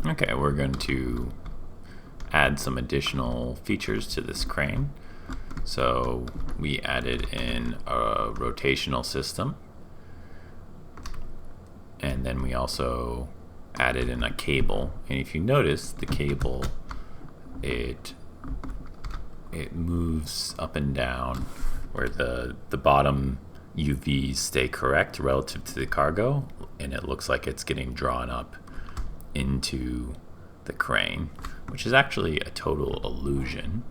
Okay, we're going to add some additional features to this crane. So we added in a rotational system, and then we also added in a cable. And if you notice, the cable, it moves up and down where the bottom UVs stay correct relative to the cargo, and it looks like it's getting drawn up into the crane, which is actually a total illusion.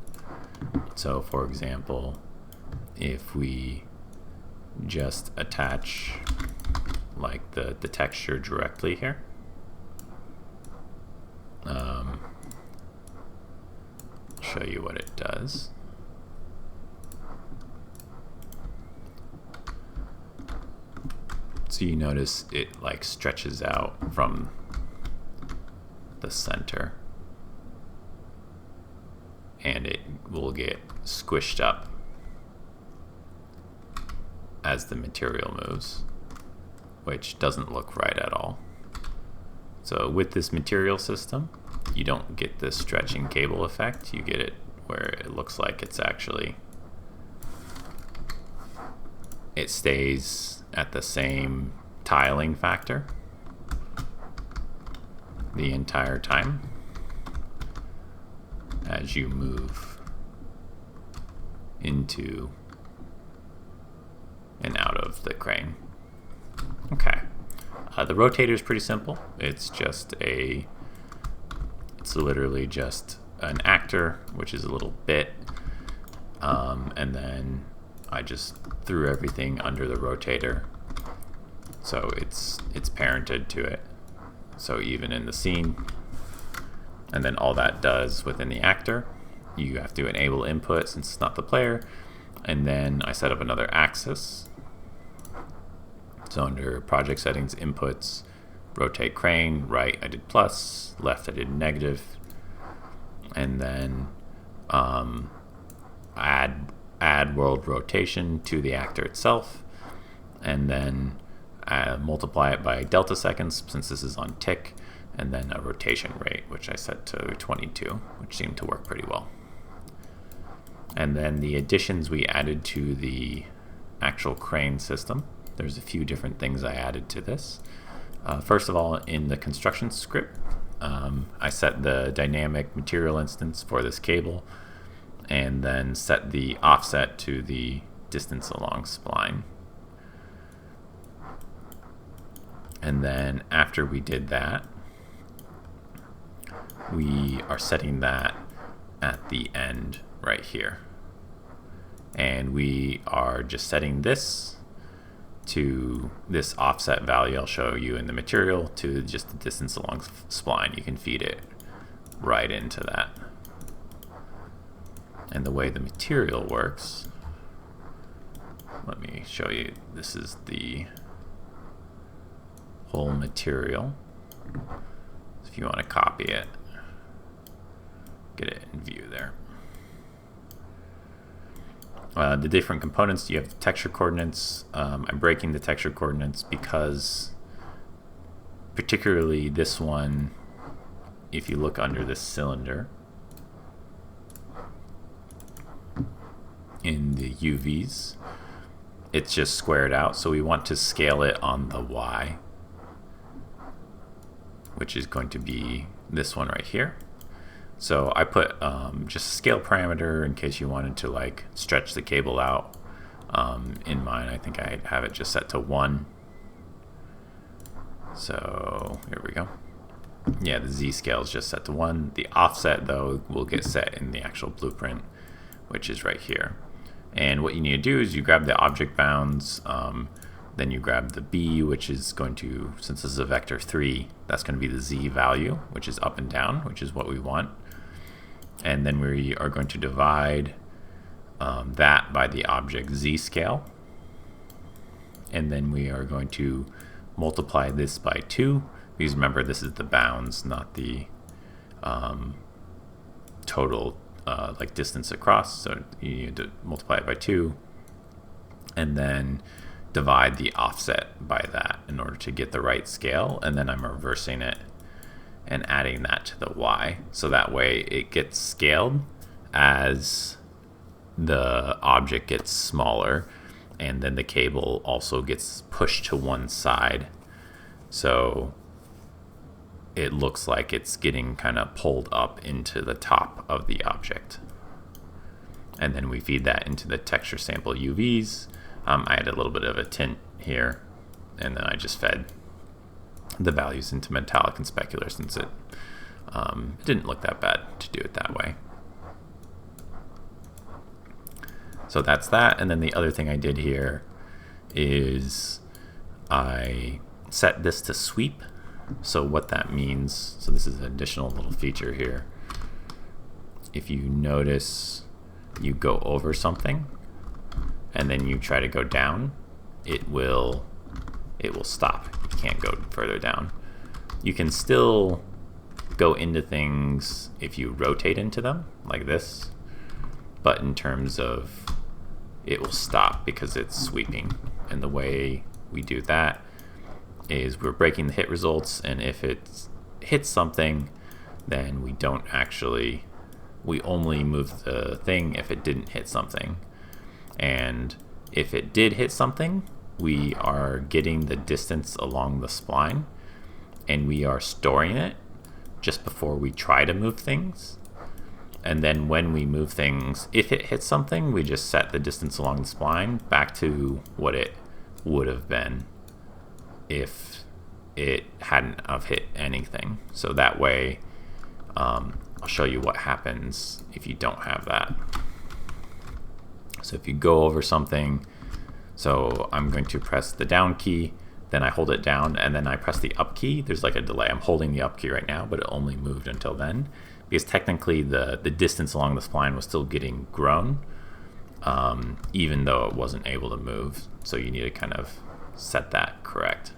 So for example, if we just attach like the texture directly here, show you what it does. So you notice it like stretches out from the center, and it will get squished up as the material moves, which doesn't look right at all. So with this material system, you don't get this stretching cable effect. You get it where it looks like it's actually, it stays at the same tiling factor the entire time as you move into and out of the crane. Okay, the rotator is pretty simple. It's literally just an actor, which is a little bit, and then I just threw everything under the rotator, so it's parented to it. So even in the scene, and then all that does within the actor, you have to enable input since it's not the player, and then I set up another axis. So under project settings, inputs, rotate crane, right I did plus, left I did negative, and then add world rotation to the actor itself, and then multiply it by delta seconds since this is on tick, and then a rotation rate, which I set to 22, which seemed to work pretty well. And then the additions we added to the actual crane system, there's a few different things I added to this. First of all, in the construction script, I set the dynamic material instance for this cable, and then set the offset to the distance along spline. And then after we did that, we are setting that at the end right here. And we are just setting this to this offset value I'll show you in the material to just the distance along spline. You can feed it right into that. And the way the material works, let me show you. This is the whole material. So if you want to copy it, get it in view there. The different components, you have the texture coordinates. I'm breaking the texture coordinates because particularly this one, if you look under this cylinder in the UVs, it's just squared out, so we want to scale it on the Y, which is going to be this one right here. So I put just a scale parameter in case you wanted to like stretch the cable out. In mine, I think I have it just set to 1. So here we go. Yeah, the Z scale is just set to 1. The offset though will get set in the actual blueprint, which is right here. And what you need to do is you grab the object bounds, then you grab the B, which is going to, since this is a vector 3, that's going to be the Z value, which is up and down, which is what we want. And then we are going to divide that by the object Z scale. And then we are going to multiply this by 2, because remember this is the bounds, not the total like distance across. So you need to multiply it by 2 and then divide the offset by that in order to get the right scale. And then I'm reversing it and adding that to the Y. So that way it gets scaled as the object gets smaller, and then the cable also gets pushed to one side. So it looks like it's getting kind of pulled up into the top of the object. And then we feed that into the texture sample UVs. I had a little bit of a tint here, and then I just fed the values into metallic and specular, since it didn't look that bad to do it that way. So that's that. And then the other thing I did here is I set this to sweep. So what that means, so this is an additional little feature here. If you notice, you go over something and then you try to go down, it will stop. You can't go further down. You can still go into things if you rotate into them like this, but in terms of it will stop because it's sweeping. And the way we do that is we're breaking the hit results, and if it hits something, then we only move the thing if it didn't hit something. And if it did hit something, we are getting the distance along the spline, and we are storing it just before we try to move things. And then when we move things, if it hits something, we just set the distance along the spline back to what it would have been if it hadn't have hit anything. So that way, I'll show you what happens if you don't have that. So if you go over something, so I'm going to press the down key, then I hold it down, and then I press the up key. There's like a delay. I'm holding the up key right now, but it only moved until then, because technically the distance along the spline was still getting grown, even though it wasn't able to move. So you need to kind of set that correct.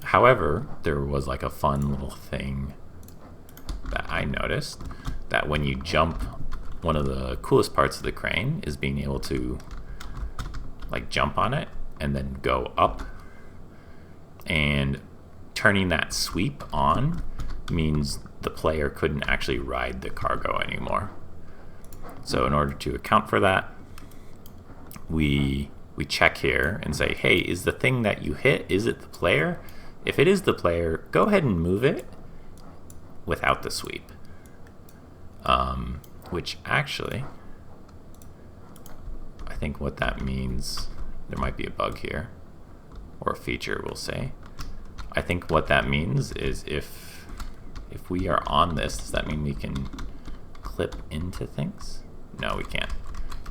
However, there was like a fun little thing that I noticed, that when you jump, one of the coolest parts of the crane is being able to like jump on it and then go up. And turning that sweep on means the player couldn't actually ride the cargo anymore. So in order to account for that, we check here and say, hey, is the thing that you hit, is it the player? If it is the player, go ahead and move it without the sweep. Which actually, I think what that means, there might be a bug here, or a feature, we'll say. I think what that means is if we are on this, does that mean we can clip into things? No, we can't.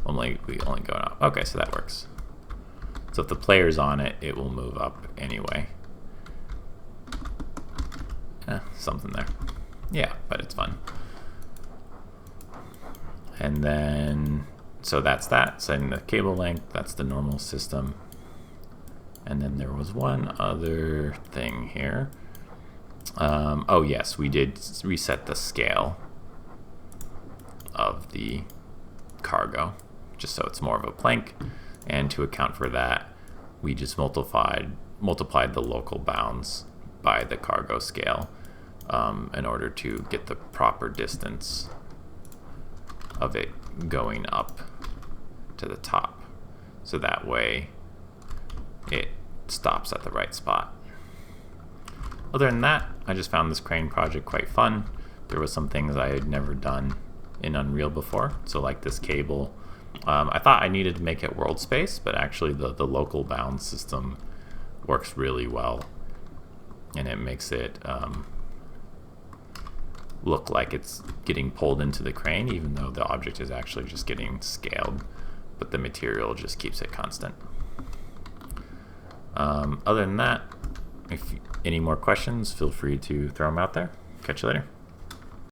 We only go up. Okay, so that works. So if the player's on it, it will move up anyway. Something there. Yeah, but it's fun. And then, so that's that, setting the cable length, that's the normal system. And then there was one other thing here. Oh yes, we did reset the scale of the cargo, just so it's more of a plank. And to account for that, we just multiplied the local bounds by the cargo scale in order to get the proper distance of it going up to the top. So that way it stops at the right spot. Other than that, I just found this crane project quite fun. There was some things I had never done in Unreal before. So like this cable, I thought I needed to make it world space, but actually the local bound system works really well, and it makes it look like it's getting pulled into the crane, even though the object is actually just getting scaled, but the material just keeps it constant. Other than that, if any more questions, feel free to throw them out there. Catch you later.